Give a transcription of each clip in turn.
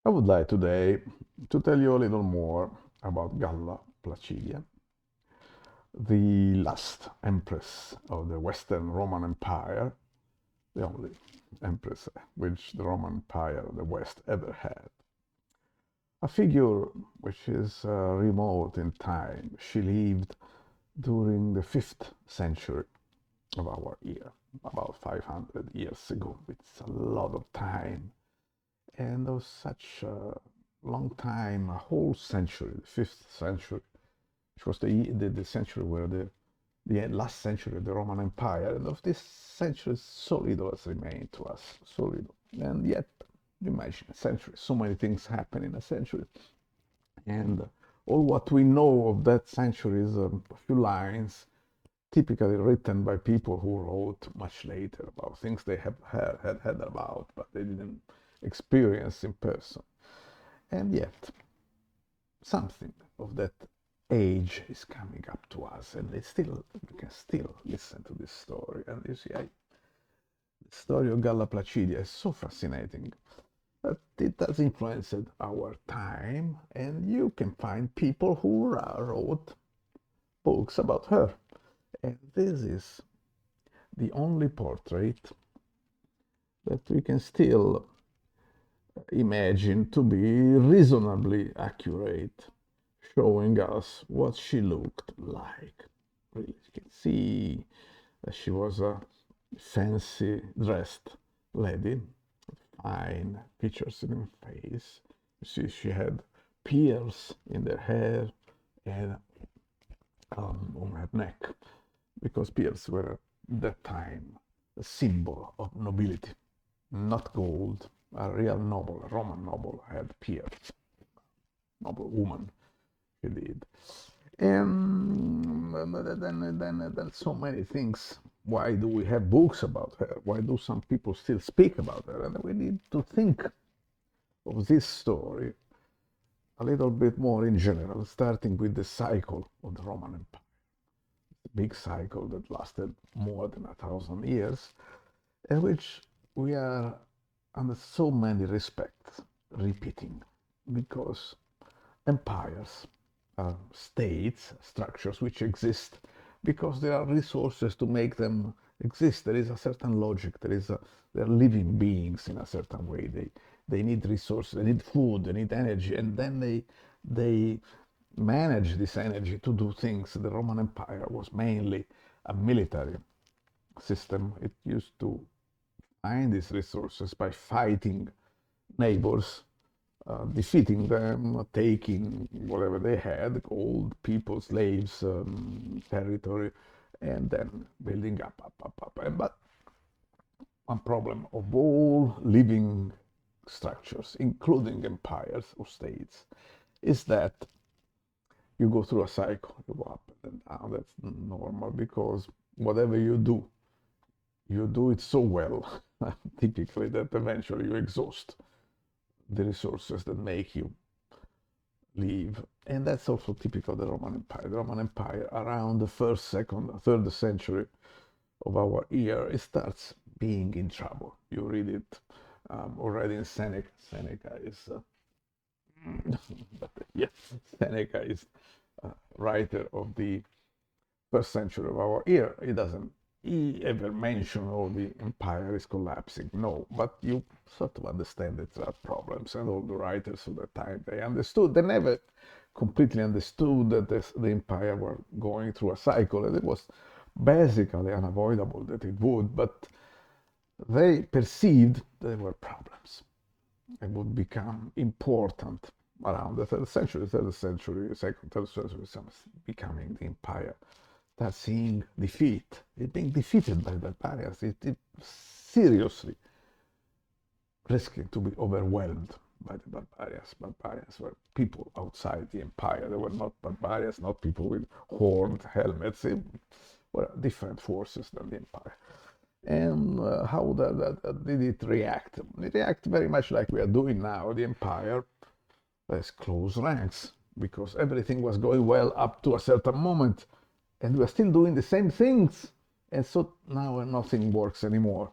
I would like today to tell you a little more about Galla Placidia, the last empress of the Western Roman Empire, the only empress which the Roman Empire of the West ever had. A figure which is remote in time. She lived during the 5th century of our era, about 500 years ago. It's a lot of time. And of such a long time, a whole century, the 5th century, which was the century where the last century of the Roman Empire, and of this century, so little has remained to us, so little. And yet, imagine a century, so many things happen in a century. And all what we know of that century is a few lines, typically written by people who wrote much later about things they have had about, but they didn't experience in person. And yet, something of that age is coming up to us, and we can still listen to this story. And you see, the story of Galla Placidia is so fascinating that it has influenced our time, and you can find people who wrote books about her. And this is the only portrait that we can still imagine to be reasonably accurate, showing us what she looked like. Really, you can see that she was a fancy dressed lady, fine features in her face. You see, she had pearls in her hair and on her neck, because pearls were at that time a symbol of nobility, not gold. A real noble, a Roman noble, had peers. Noble woman, she did. And then so many things. Why do we have books about her? Why do some people still speak about her? And we need to think of this story a little bit more in general, starting with the cycle of the Roman Empire. The big cycle that lasted more than 1,000 years, in which we are, under so many respects, repeating, because empires are states, structures which exist because there are resources to make them exist. There is a certain logic. They're living beings in a certain way. They need resources. They need food. They need energy, and then they manage this energy to do things. The Roman Empire was mainly a military system. It used to find these resources by fighting neighbors, defeating them, taking whatever they had, gold, people, slaves, territory, and then building up. But one problem of all living structures, including empires or states, is that you go through a cycle. You go up and down. That's normal, because whatever you do it so well, typically, that eventually you exhaust the resources that make you live. And that's also typical of the Roman Empire. The Roman Empire, around the first, second, third century of our era, it starts being in trouble. You read it already in Seneca. Seneca is, but yes, Seneca is a writer of the first century of our era. He doesn't he ever mention all the empire is collapsing. No, but you sort of understand that there are problems, and all the writers of the time, they understood. They never completely understood that the empire were going through a cycle, and it was basically unavoidable that it would, but they perceived there were problems and would become important around the third century, second, third century, becoming the empire. That seeing defeat, it being defeated by the barbarians, it seriously risking to be overwhelmed by the barbarians. Barbarians were people outside the empire. They were not barbarians, not people with horned helmets. They were different forces than the empire. And how did it react? It reacted very much like we are doing now. The empire has closed ranks, because everything was going well up to a certain moment, and we are still doing the same things. And so now nothing works anymore.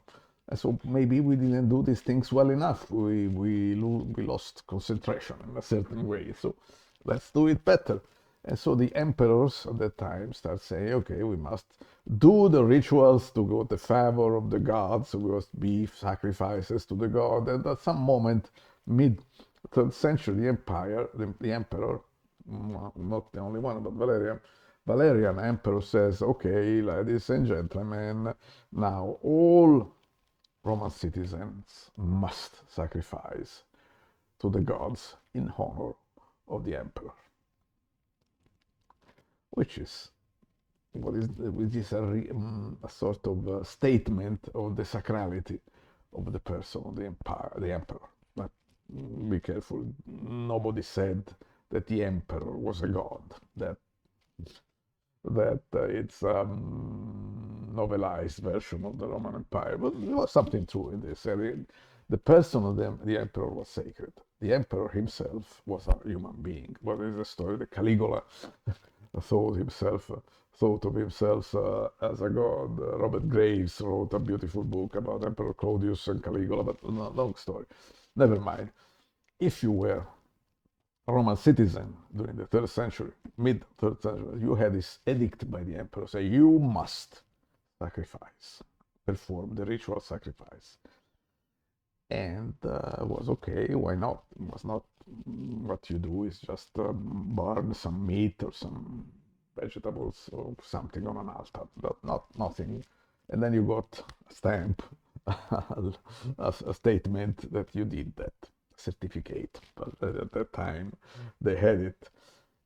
And so maybe we didn't do these things well enough. We lost concentration in a certain way. So let's do it better. And so the emperors at that time start saying, okay, we must do the rituals to get the favor of the gods. So we must be sacrifices to the god. And at some moment, mid third century, the emperor, not the only one, but Valerian emperor says, okay, ladies and gentlemen, now all Roman citizens must sacrifice to the gods in honor of the emperor, which is a sort of statement of the sacrality of the person of the emperor. But be careful, nobody said that the emperor was a god. That it's a novelized version of the Roman Empire. But there was something true in this. The person of the emperor was sacred. The emperor himself was a human being. What is the story that Caligula thought of himself as a god? Robert Graves wrote a beautiful book about Emperor Claudius and Caligula, but long story. Never mind. If you were a Roman citizen during the third century, mid-third century, you had this edict by the emperor say you must sacrifice, perform the ritual sacrifice. And was okay, why not? It was not what you do is just burn some meat or some vegetables or something on an altar, but nothing. And then you got a stamp, a statement that you did that certificate. But at that time, they had it.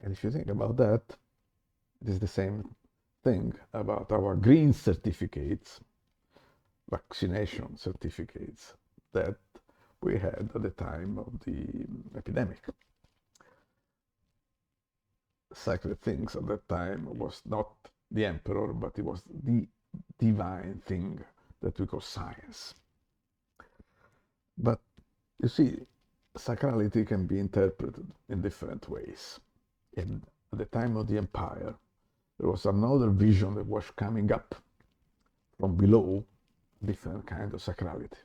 And if you think about that, it is the same thing about our green certificates, vaccination certificates that we had at the time of the epidemic. Sacred things at that time was not the emperor, but it was the divine thing that we call science. But you see, sacrality can be interpreted in different ways. And at the time of the empire, there was another vision that was coming up from below, a different kind of sacrality,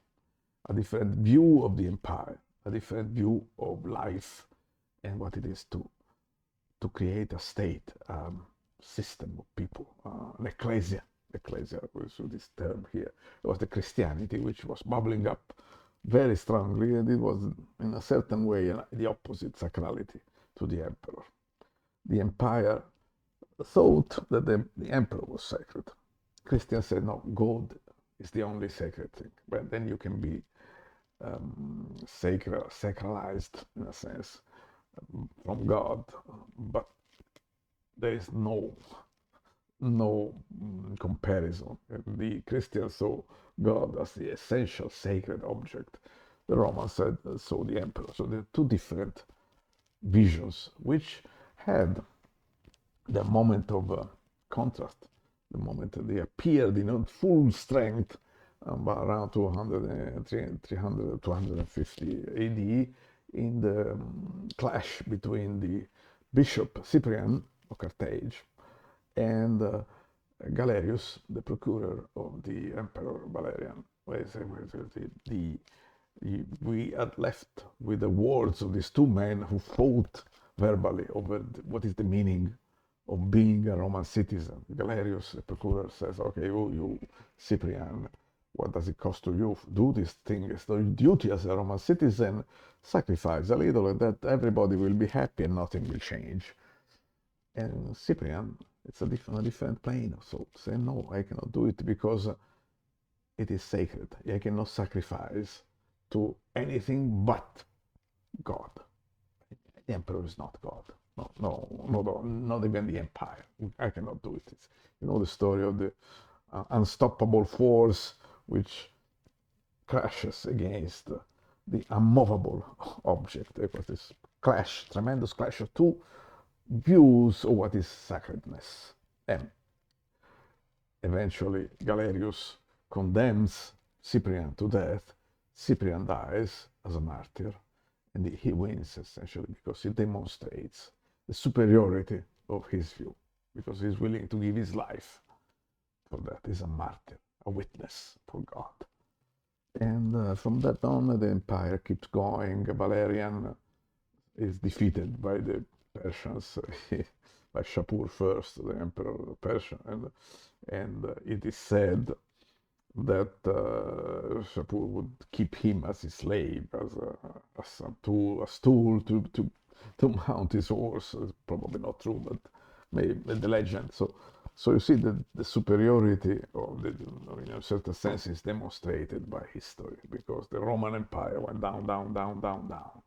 a different view of the empire, a different view of life and what it is to create a state, system of people, an ecclesia was this term here. It was the Christianity which was bubbling up very strongly, and it was in a certain way the opposite sacrality to the emperor. The empire thought that the emperor was sacred. Christians said, no, God is the only sacred thing. But then you can be sacralized in a sense from God, but there is no comparison. The Christians saw God as the essential sacred object. The Romans saw the emperor. So there are two different visions, which had the moment of contrast, the moment that they appeared in full strength around 200, 300, 250 AD in the clash between the bishop Cyprian of Carthage and Galerius, the procurer of the Emperor Valerian. We had left with the words of these two men who fought verbally over what is the meaning of being a Roman citizen. Galerius, the procurer, says, okay, you Cyprian, what does it cost to you? Do this thing, it's your duty as a Roman citizen, sacrifice a little, and that everybody will be happy and nothing will change. And Cyprian, it's a different plane. So say, no, I cannot do it because it is sacred. I cannot sacrifice to anything but God. The emperor is not God. No, not even the empire. I cannot do it. You know the story of the unstoppable force which crashes against the unmovable object. There was this clash, tremendous clash of two views of what is sacredness. And eventually Galerius condemns Cyprian to death. Cyprian dies as a martyr, and he wins essentially because he demonstrates the superiority of his view, because he's willing to give his life for that. He's a martyr, a witness for God. And from that on, the empire keeps going. Valerian is defeated by the Persians, by Shapur first, the emperor of Persia, and it is said that Shapur would keep him as his slave, as a stool to mount his horse. It's probably not true, but maybe the legend. So you see that the superiority of the, in a certain sense, is demonstrated by history, because the Roman Empire went down, down, down, down, down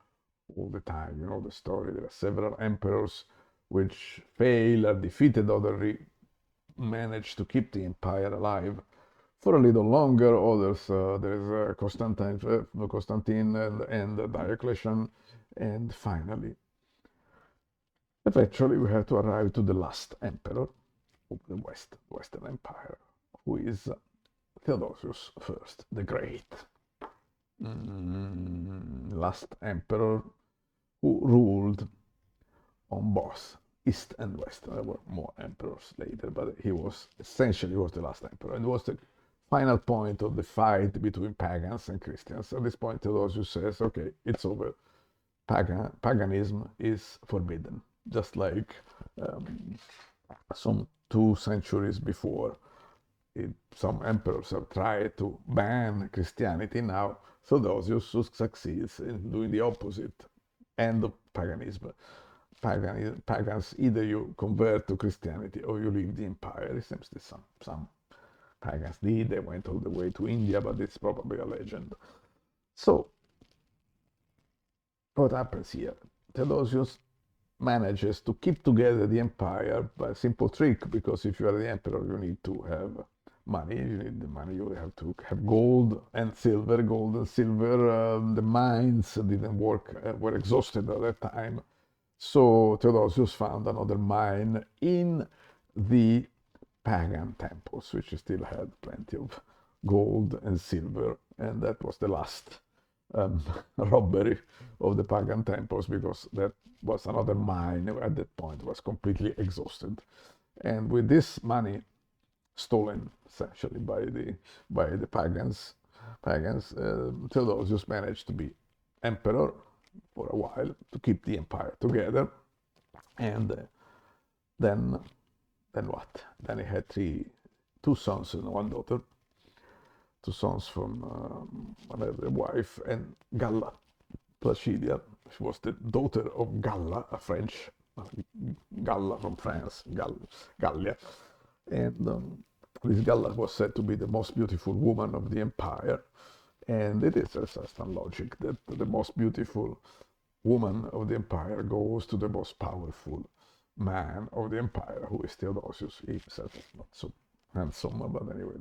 all the time. You know the story. There are several emperors which fail, are defeated, others manage to keep the empire alive for a little longer. Others, there is Constantine and Diocletian, and finally, eventually, we have to arrive to the last emperor of the Western Empire, who is Theodosius I the Great, last emperor who ruled on both East and West. There were more emperors later, but he was essentially the last emperor, and was the final point of the fight between pagans and Christians. At this point, Theodosius says, "Okay, it's over. Paganism is forbidden." Just like some 2 centuries before, some emperors have tried to ban Christianity. Now Theodosius succeeds in doing the opposite, end of paganism. Pagans, either you convert to Christianity or you leave the empire. It seems that some pagans did. They went all the way to India, but it's probably a legend. So what happens here? Theodosius manages to keep together the empire by a simple trick, because if you are the emperor, you need to have money. You need the money. You have to have gold and silver. Gold and silver. The mines didn't work. Were exhausted at that time. So Theodosius found another mine in the pagan temples, which still had plenty of gold and silver, and that was the last robbery of the pagan temples, because that was another mine at that point was completely exhausted. And with this money stolen essentially by the pagans, Theodosius managed to be emperor for a while, to keep the empire together. And then what? Then he had two sons and one daughter. 2 sons from another wife, and Galla Placidia. She was the daughter of Galla, a French Galla from France, Gallia. And this Galla was said to be the most beautiful woman of the empire. And it is a certain logic that the most beautiful woman of the empire goes to the most powerful man of the empire, who is Theodosius. He himself is not so handsome, but anyway,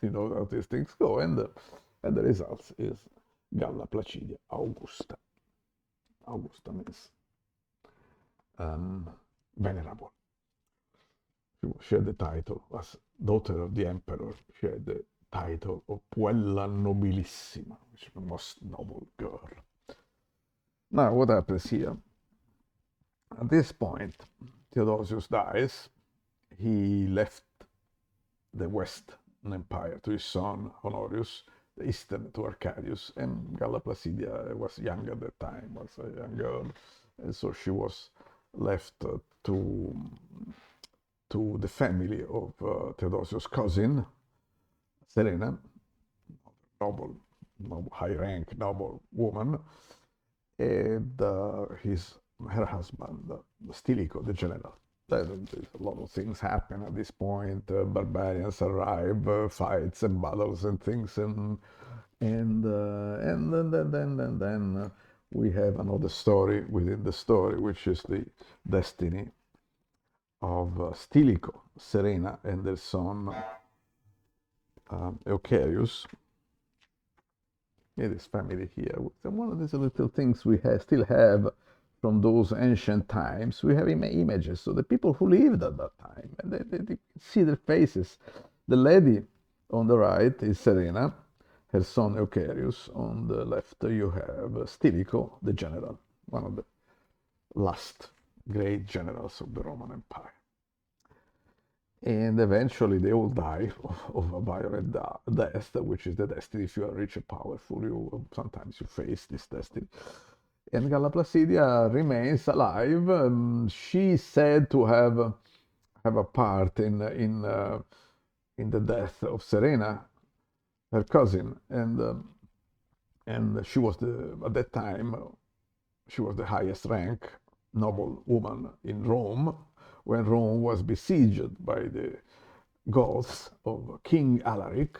you know how these things go. And the result is Galla Placidia Augusta. Augusta means venerable. She had the title, as daughter of the emperor, she had the title of Puella Nobilissima, which is the most noble girl. Now, what happens here? At this point, Theodosius dies. He left the Western Empire to his son Honorius, the Eastern to Arcadius, and Galla Placidia was young at that time, was a young girl, and so she was left to the family of Theodosius' cousin, Serena, noble, high rank, noble woman, and her husband, Stilicho, the general. A lot of things happen at this point. Barbarians arrive, fights and battles and things, and then we have another story within the story, which is the destiny of Stilicho, Serena, and their son Eucherius. It is family here. One of these little things we still have from those ancient times. We have images, so the people who lived at that time, and they see their faces. The lady on the right is Serena, her son Eucherius. On the left, you have Stilicho, the general, one of the last great generals of the Roman Empire. And eventually they all die of a violent death, which is the destiny. If you are rich and powerful, you sometimes you face this destiny. And Galla Placidia remains alive. She's said to have a part in the death of Serena, her cousin, and she was at that time she was the highest rank noble woman in Rome when Rome was besieged by the Goths of King Alaric.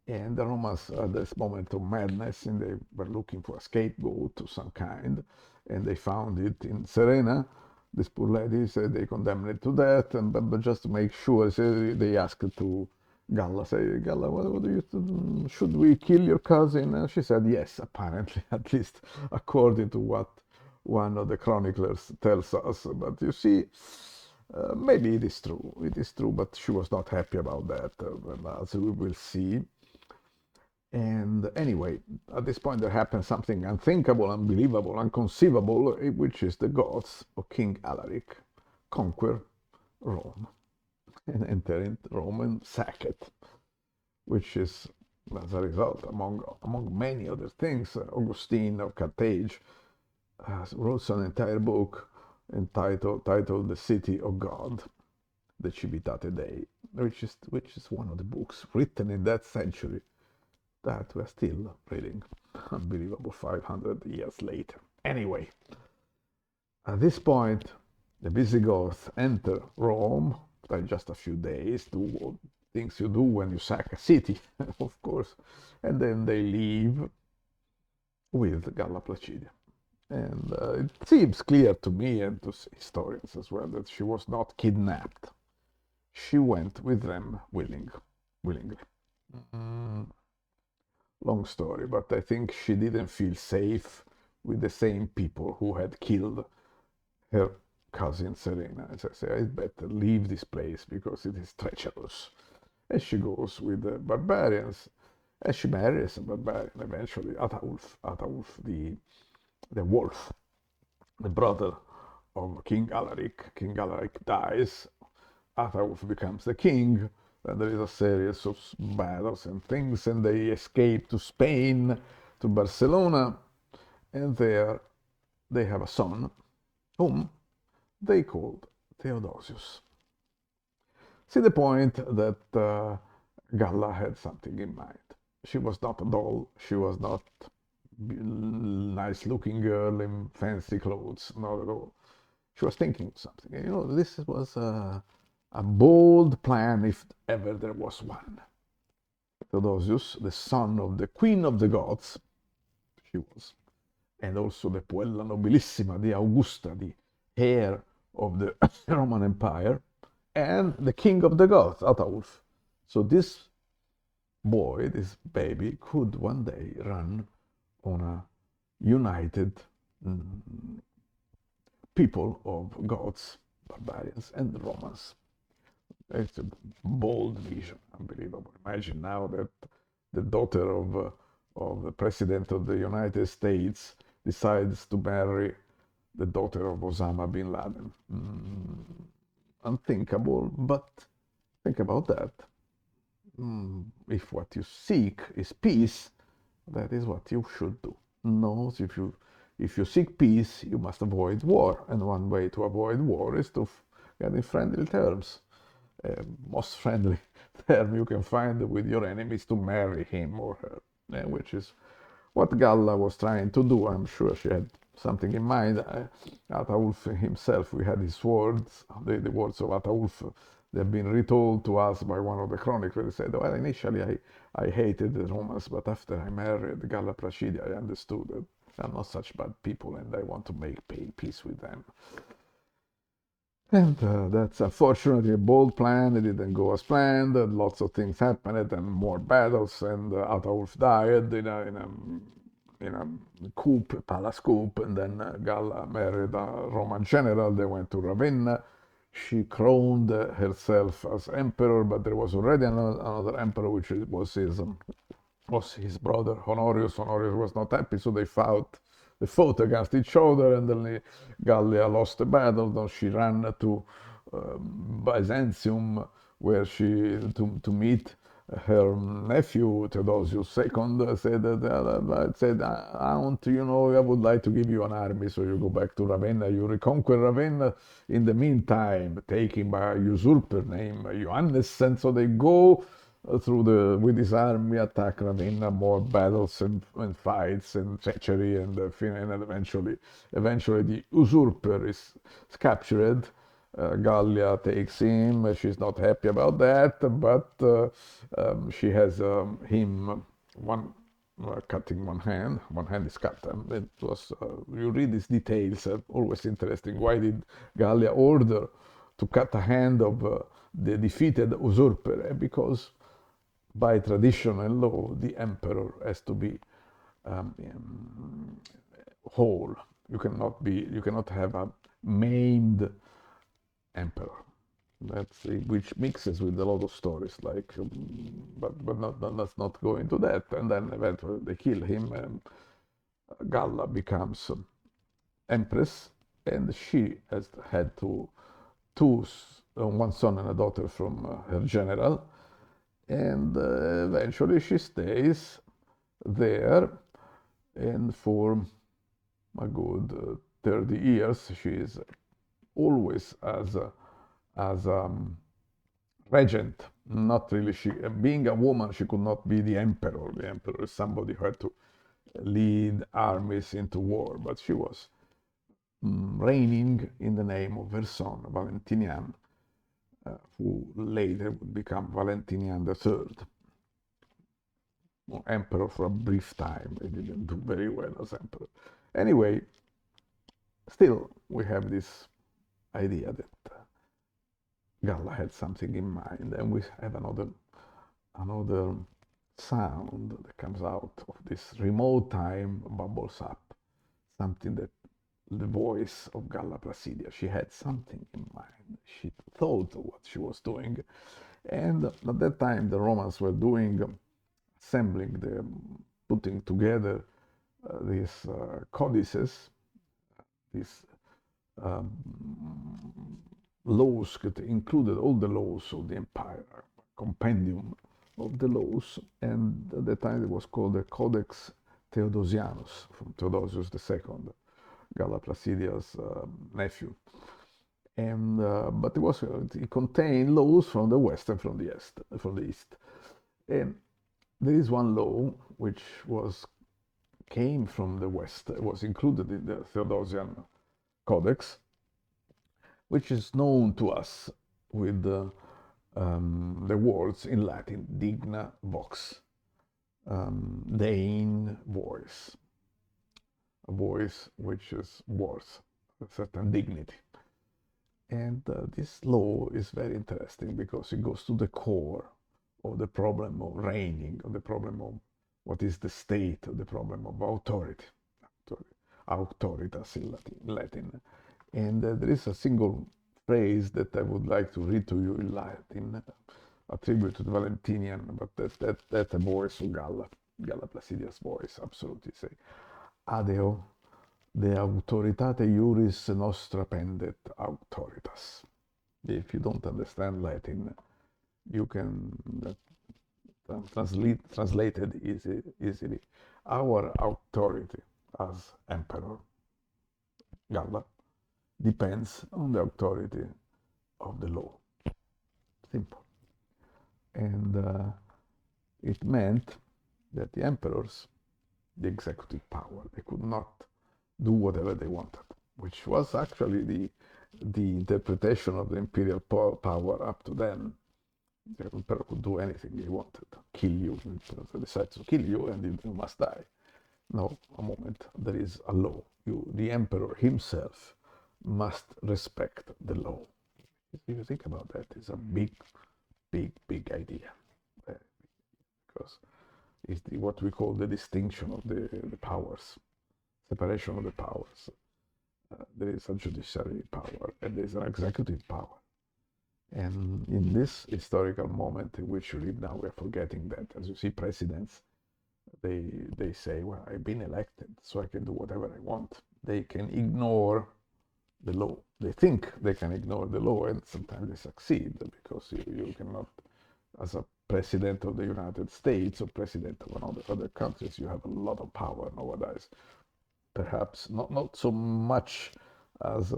And the Romans at this moment of madness, and they were looking for a scapegoat of some kind, and they found it in Serena. This poor lady said they condemned it to death, and but just to make sure, they asked to Galla, say, Galla, what do you, should we kill your cousin? And she said yes, apparently, at least according to what one of the chroniclers tells us. But you see, maybe it is true. It is true, but she was not happy about that, as we will see. And anyway, at this point, there happens something unthinkable, unbelievable, unconceivable, which is the Goths of King Alaric conquer Rome and enter into Rome and sack it, which is, as a result, among many other things, Augustine of Carthage wrote an entire book titled The City of God, the Civitate Dei, which is one of the books written in that century that we're still reading. Unbelievable, 500 years later. Anyway, at this point, the Visigoths enter Rome by just a few days, do things you do when you sack a city, of course, and then they leave with Galla Placidia. And it seems clear to me and to historians as well that she was not kidnapped. She went with them willingly. Mm, long story, but I think she didn't feel safe with the same people who had killed her cousin Serena. As I say, I better leave this place because it is treacherous. And she goes with the barbarians, and she marries a barbarian eventually, Ataulf the wolf, the brother of King Alaric. King Alaric dies, Ataulf becomes the king. Then there is a series of battles and things, and they escape to Spain, to Barcelona, and there they have a son, whom they called Theodosius. See the point that Galla had something in mind. She was not a doll, she was not nice looking girl in fancy clothes, not at all. She was thinking of something. You know, this was a bold plan if ever there was one. Theodosius, the son of the Queen of the Goths, she was, and also the Puella Nobilissima, the Augusta, the heir of the Roman Empire, and the King of the Goths, Ataulf. So this boy, this baby, could one day run on a united people of Goths, barbarians, and Romans. It's a bold vision, unbelievable. Imagine now that the daughter of the President of the United States decides to marry the daughter of Osama bin Laden. Unthinkable, but think about that. If what you seek is peace, that is what you should do. No, if you seek peace, you must avoid war, and one way to avoid war is to get in friendly terms. Most friendly term you can find with your enemies to marry him or her, which is what Galla was trying to do. I'm sure she had something in mind. Ataulf himself, we had his words, the words of Ataulf. They've been retold to us by one of the chroniclers. He said, well, initially I hated the Romans, but after I married Galla Placidia, I understood that they're not such bad people and I want to make peace with them. And that's unfortunately a bold plan. It didn't go as planned. Lots of things happened and more battles. And Ataulf died in a coup, palace coup. And then Galla married a Roman general. They went to Ravenna. She crowned herself as emperor, but there was already another emperor, which was his brother Honorius. Honorius was not happy, so they fought against each other, and then Gallia lost the battle. Then she ran to Byzantium, where she to meet her nephew Theodosius II, said I want to, I would like to give you an army, so you go back to Ravenna, you reconquer Ravenna. In the meantime, taken by a usurper named Johannes, and so they go through with his army, attack Ravenna, more battles and fights and treachery, and eventually the usurper is captured. Gallia takes him. She's not happy about that, but she has him one cutting one hand. One hand is cut. It was you read these details. Always interesting. Why did Gallia order to cut a hand of the defeated usurper? Because by tradition and law, the emperor has to be um, whole. You cannot have a maimed emperor. Which mixes with a lot of stories, like, let's not go into that. And then eventually they kill him, and Galla becomes empress, and she has had two one son and a daughter from her general, and eventually she stays there, and for a good 30 years she is always as regent. Not really. She, being a woman, she could not be the emperor. The emperor is somebody who had to lead armies into war, but she was reigning in the name of her son Valentinian, who later would become Valentinian III. Emperor for a brief time. He didn't do very well as emperor. Anyway, still we have this idea that Galla had something in mind, and we have another sound that comes out of this remote time, bubbles up, something that the voice of Galla Placidia. She had something in mind. She thought of what she was doing, and at that time the Romans were putting together these codices, these um, laws that included all the laws of the empire, compendium of the laws, and at that time it was called the Codex Theodosianus, from Theodosius II, Galla Placidia's nephew. And but it contained laws from the west and from the east. And there is one law which came from the west, was included in the Theodosian Codex, which is known to us with the words in Latin, digna vox, deign voice, a voice which is worth a certain dignity. And this law is very interesting because it goes to the core of the problem of reigning, of the problem of what is the state, of the problem of authority, auctoritas in Latin. And there is a single phrase that I would like to read to you in Latin, attributed to the Valentinian, but that's a voice of Galla Placidia's voice, absolutely. Say, adeo de autoritate iuris nostra pendet auctoritas. If you don't understand Latin, you can translate it easily. Our authority as emperor, Galla, depends on the authority of the law. Simple. And it meant that the emperors, the executive power, they could not do whatever they wanted, which was actually the interpretation of the imperial power up to then. The emperor could do anything he wanted, kill you, decides to kill you, and you must die. No, a moment, there is a law. The emperor himself must respect the law. If you think about that, it's a big idea, because it's what we call the distinction of the powers, separation of the powers. There is a judiciary power and there is an executive power. And in this historical moment in which we live now, we are forgetting that. As you see, presidents, they say, well, I've been elected, so I can do whatever I want. They can ignore the law. They think they can ignore the law, and sometimes they succeed because you cannot, as a president of the United States or president of another other countries, you have a lot of power nowadays. Perhaps not so much as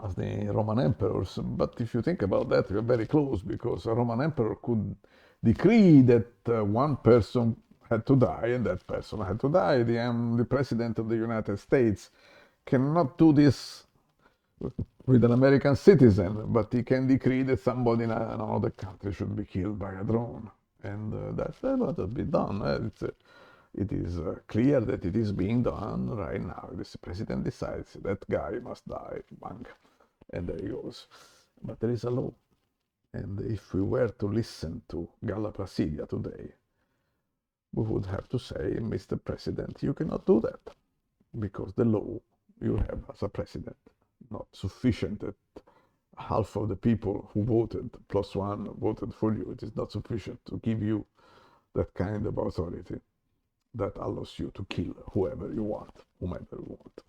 as the Roman emperors, but if you think about that, you're very close because a Roman emperor could decree that one person had to die, and that person had to die. The president of the United States cannot do this with an American citizen, but he can decree that somebody in another country should be killed by a drone. And that's what has been done. It is clear that it is being done right now. The president decides that guy must die, bang, and there he goes. But there is a law. And if we were to listen to Galla Placidia today, we would have to say, Mr. President, you cannot do that because the law you have as a president not sufficient that half of the people who voted plus one voted for you. It is not sufficient to give you that kind of authority that allows you to kill whoever you want, whomever you want.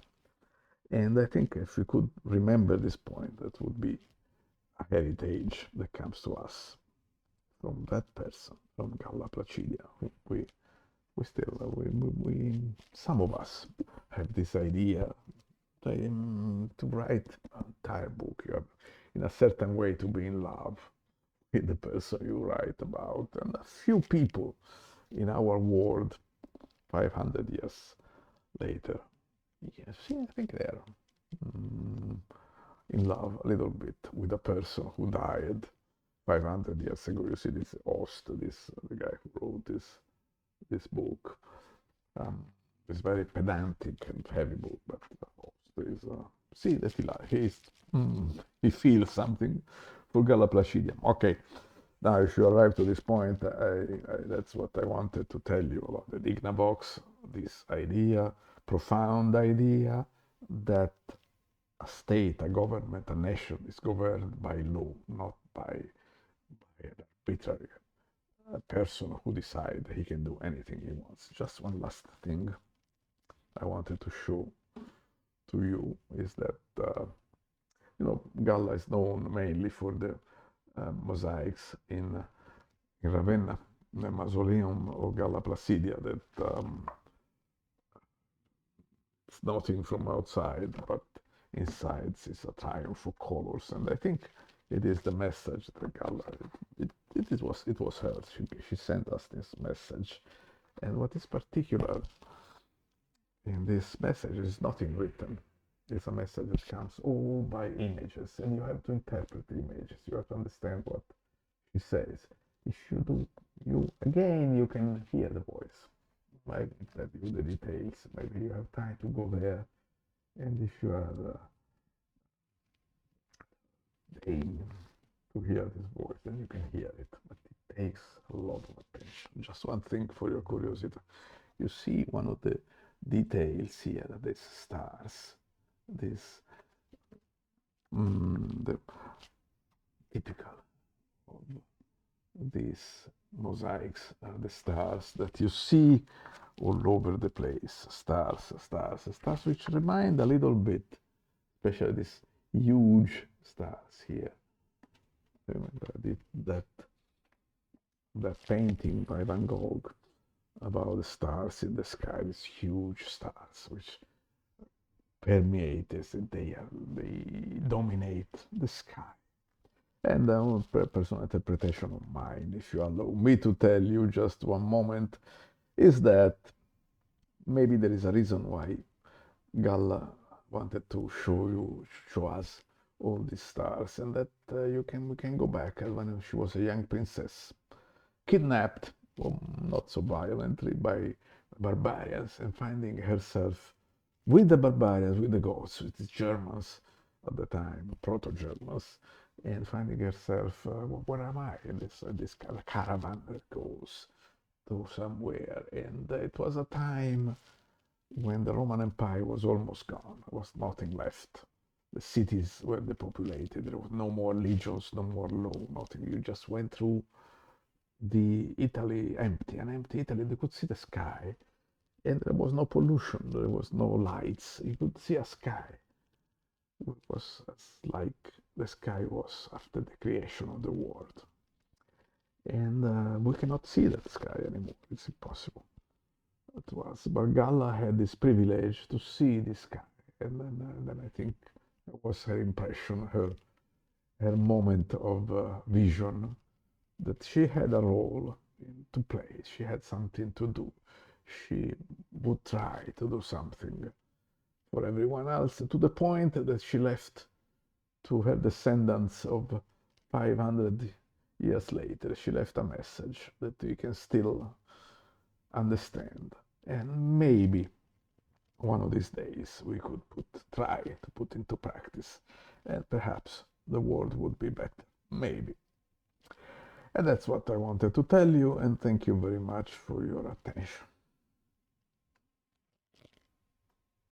And I think if we could remember this point, that would be a heritage that comes to us from that person, from Galla Placidia. We still, some of us have this idea to write an entire book. You have, in a certain way, to be in love with the person you write about. And a few people in our world, 500 years later, yes, I think they're in love a little bit with a person who died 500 years ago. You see this host, the guy who wrote this book. It's very pedantic and heavy book, but is see that he feels something for Galla Placidia. Okay, now if you arrive to this point, that's what I wanted to tell you about the Dignabox, this idea, profound idea, that a state, a government, a nation is governed by law, not by an arbitrary person who decides he can do anything he wants. Just one last thing I wanted to show to you is that Galla is known mainly for the mosaics in Ravenna, the mausoleum of Galla Placidia, that it's nothing from outside, but inside it's a triumph of colors. And I think it is the message that Galla, it was her. She sent us this message. And what is particular in this message is nothing written. It's a message that comes all by images, and you have to interpret the images. You have to understand what she says. If you do, you can hear the voice. I can tell you the details. Maybe you have time to go there, and if you are aim to hear this voice, then you can hear it. But it takes a lot of attention. Just one thing for your curiosity. You see one of the details here, these stars, this the typical of these mosaics are the stars that you see all over the place. Stars, which remind a little bit, especially these huge stars here. Remember that painting by Van Gogh about the stars in the sky, these huge stars which permeate this, they dominate the sky. And a personal interpretation of mine, if you allow me to tell you just one moment, is that maybe there is a reason why Galla wanted to show us all these stars, and that we can go back when she was a young princess, kidnapped, well, not so violently, by barbarians, and finding herself with the barbarians, with the Goths, with the Germans at the time, proto-Germans, and finding herself, where am I? In this caravan that goes to somewhere. And it was a time when the Roman Empire was almost gone. There was nothing left. The cities were depopulated. There was no more legions, no more law, nothing. You just went through the Italy empty, an empty Italy. You could see the sky, and there was no pollution. There was no lights. You could see a sky. It was like the sky was after the creation of the world. And we cannot see that sky anymore. It's impossible. It was, but Galla had this privilege to see the sky, and then I think it was her impression, her moment of vision, that she had a role to play. She had something to do. She would try to do something for everyone else, to the point that she left to her descendants of 500 years later. She left a message that we can still understand. And maybe one of these days we could try to put into practice, and perhaps the world would be better. Maybe. And that's what I wanted to tell you, and thank you very much for your attention.